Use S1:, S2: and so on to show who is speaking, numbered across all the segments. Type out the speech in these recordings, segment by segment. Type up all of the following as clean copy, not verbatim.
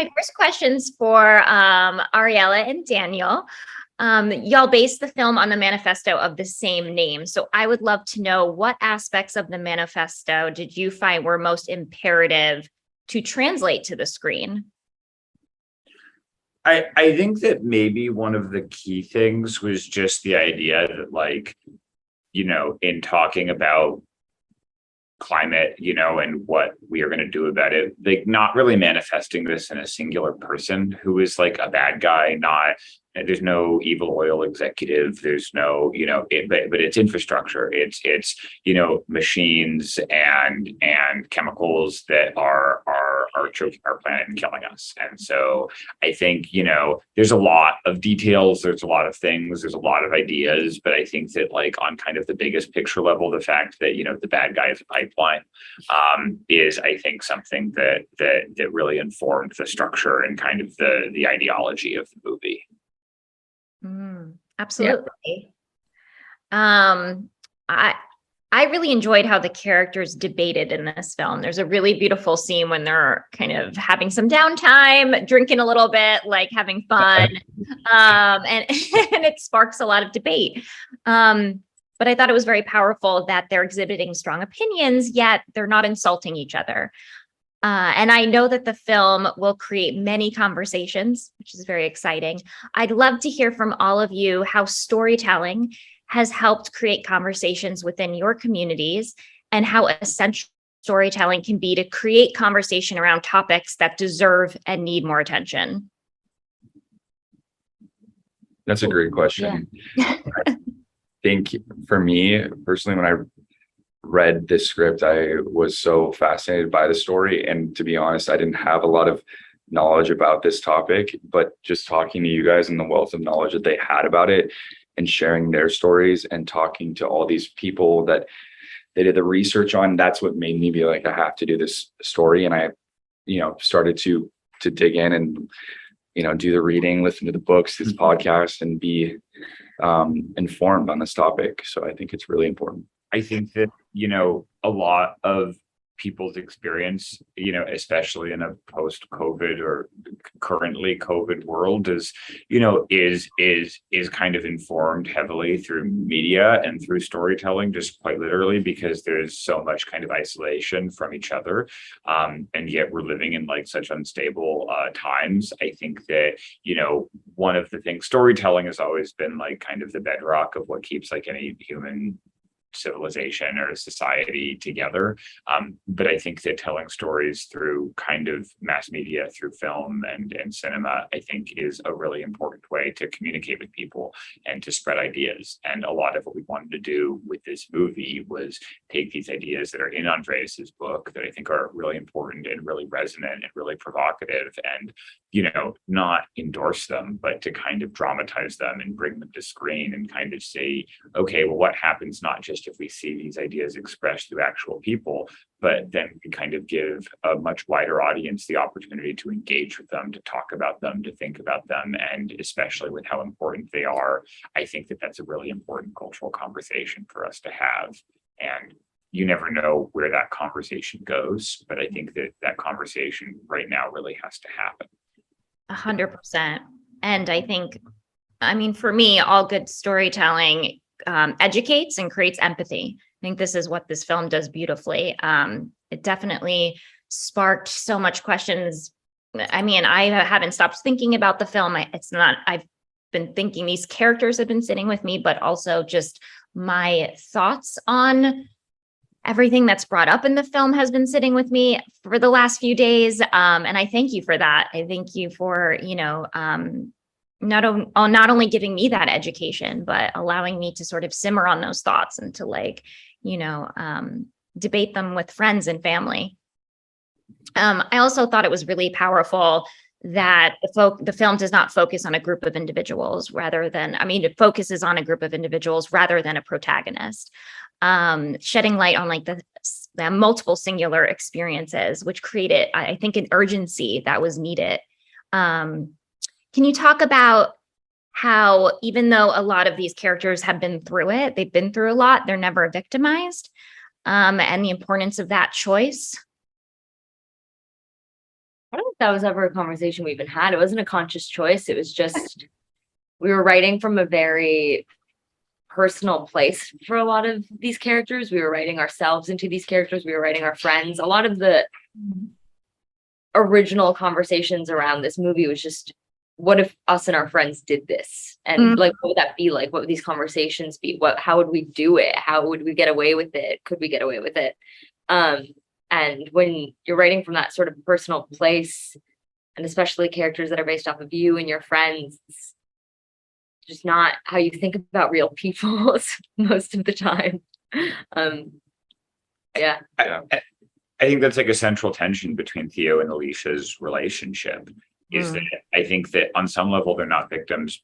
S1: my first question's for Ariela and Daniel. Y'all based the film on the manifesto of the same name. So I would love to know what aspects of the manifesto did you find were most imperative to translate to the screen?
S2: I think that maybe one of the key things was just the idea that, like, in talking about climate, and what we are going to do about it, like, not really manifesting this in a singular person who is like a bad guy, not there's no evil oil executive, there's no, but it's infrastructure, it's machines and chemicals that are choking our planet and killing us. And so I think, there's a lot of details, there's a lot of things, there's a lot of ideas, but I think that, like, on kind of the biggest picture level, the fact that, the bad guy is a pipeline is, I think, something that really informed the structure and kind of the ideology of the movie.
S1: Absolutely. Yeah. I really enjoyed how the characters debated in this film. There's a really beautiful scene when they're kind of having some downtime, drinking a little bit, like having fun. And it sparks a lot of debate. But I thought it was very powerful that they're exhibiting strong opinions, yet they're not insulting each other. And I know that the film will create many conversations, which is very exciting. I'd love to hear from all of you how storytelling has helped create conversations within your communities and how essential storytelling can be to create conversation around topics that deserve and need more attention.
S3: That's a great question. Yeah. I think for me personally, when I read this script, I was so fascinated by the story. And to be honest, I didn't have a lot of knowledge about this topic, but just talking to you guys and the wealth of knowledge that they had about it and sharing their stories and talking to all these people that they did the research on, that's what made me be like, I have to do this story. And I, started to dig in and, do the reading, listen to the books, this podcast, and be informed on this topic. So I think it's really important.
S2: I think that, a lot of people's experience, especially in a post-COVID or currently COVID world is kind of informed heavily through media and through storytelling, just quite literally, because there's so much kind of isolation from each other. And yet we're living in, like, such unstable times. I think that, one of the things, storytelling has always been, like, kind of the bedrock of what keeps, like, any human civilization or society together. But I think that telling stories through kind of mass media, through film and cinema, I think is a really important way to communicate with people and to spread ideas. And a lot of what we wanted to do with this movie was take these ideas that are in Andreas's book that I think are really important and really resonant and really provocative, and not endorse them, but to kind of dramatize them and bring them to screen and kind of say, okay, well, what happens not just if we see these ideas expressed through actual people, but then we kind of give a much wider audience the opportunity to engage with them, to talk about them, to think about them, and especially with how important they are. I think that that's a really important cultural conversation for us to have. And you never know where that conversation goes, but I think that that conversation right now really has to happen.
S1: 100%. And I think, for me, all good storytelling educates and creates empathy. I think this is what this film does beautifully. It definitely sparked so much questions. I haven't stopped thinking about the film. I've been thinking, these characters have been sitting with me, but also just my thoughts on everything that's brought up in the film has been sitting with me for the last few days. And I thank you for that. I thank you for, not only giving me that education, but allowing me to sort of simmer on those thoughts and to debate them with friends and family. I also thought it was really powerful that the film does not focus on a group of individuals it focuses on a group of individuals rather than a protagonist, shedding light on the multiple singular experiences, which created, I think, an urgency that was needed. Can you talk about how, even though a lot of these characters have been through it, they've been through a lot, they're never victimized, and the importance of that choice?
S4: I don't think that was ever a conversation we even had. It wasn't a conscious choice. It was just we were writing from a very personal place for a lot of these characters. We were writing ourselves into these characters. We were writing our friends. A lot of the original conversations around this movie was just, what if us and our friends did this? And like, what would that be like? What would these conversations be? How would we do it? How would we get away with it? Could we get away with it? And when you're writing from that sort of personal place, and especially characters that are based off of you and your friends, it's just not how you think about real people most of the time. Yeah.
S2: I think that's like a central tension between Theo and Alicia's relationship, is that I think that on some level they're not victims,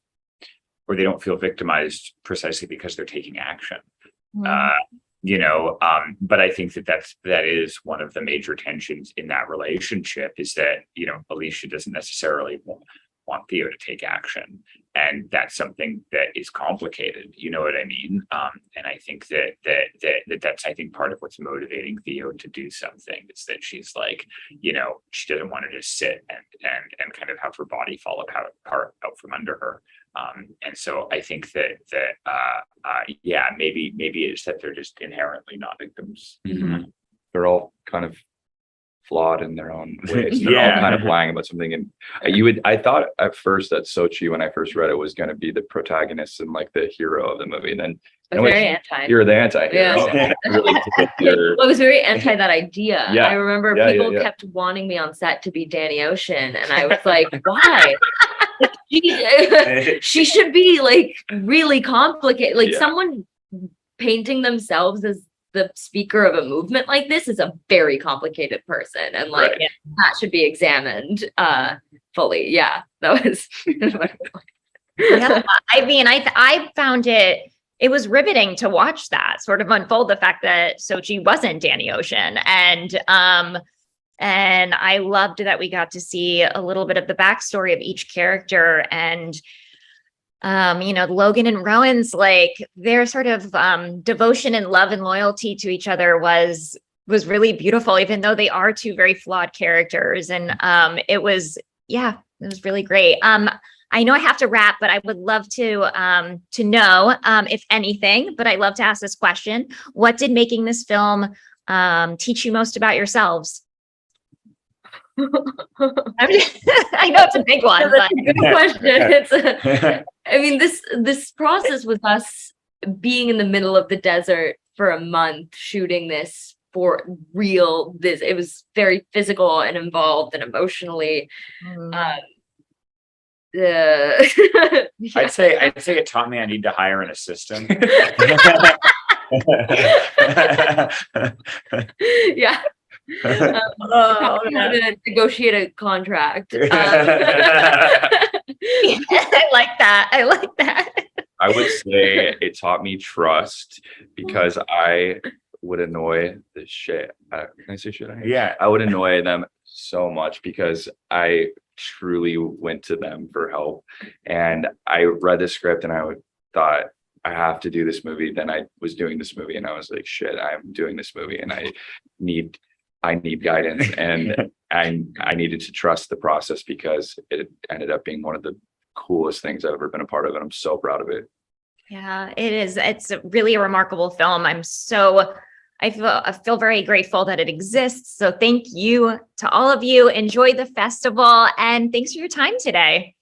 S2: or they don't feel victimized precisely because they're taking action. But I think that is one of the major tensions in that relationship, is that, Alicia doesn't necessarily want Theo to take action. And that's something that is complicated. You know what I mean? And I think that's, I think, part of what's motivating Theo to do something, is that she's like, she doesn't want to just sit and kind of have her body fall apart out from under her. And so I think that maybe it's that they're just inherently not victims.
S3: They're all kind of flawed in their own ways. They're all kind of lying about something. And I thought at first that Sochi, when I first read it, was going to be the protagonist and like the hero of the movie. And then you're the anti-hero.
S4: Yeah.
S3: Really
S4: I was very anti that idea.
S3: Yeah.
S4: I remember people kept wanting me on set to be Danny Ocean, and I was like, why? She should be like really complicated. Like someone painting themselves as the speaker of a movement like this is a very complicated person, and like that should be examined fully. Yeah, that was
S1: I mean, I found it was riveting to watch that sort of unfold, the fact that Sochi wasn't Danny Ocean, and I loved that we got to see a little bit of the backstory of each character. And Logan and Rowan's, like, their sort of devotion and love and loyalty to each other was really beautiful, even though they are two very flawed characters. And it was really great. I know I have to wrap, but I would love to know, if anything, but I love to ask this question: what did making this film teach you most about yourselves? I know it's a big one.
S4: That's a good question. I mean, this process with us being in the middle of the desert for a month shooting this for real, it was very physical and involved and emotionally.
S2: I'd say it taught me I need to hire an assistant.
S4: Yeah. To negotiate a contract.
S1: I like that.
S3: I would say it taught me trust, because I would annoy the shit. Can I say shit?
S2: Yeah.
S3: I would annoy them so much because I truly went to them for help. And I read the script and I thought, I have to do this movie. Then I was doing this movie and I was like, shit, I'm doing this movie and I need guidance. And I needed to trust the process, because it ended up being one of the coolest things I've ever been a part of. And I'm so proud of it.
S1: Yeah, it is. It's really a remarkable film. I feel very grateful that it exists. So thank you to all of you. Enjoy the festival, and thanks for your time today.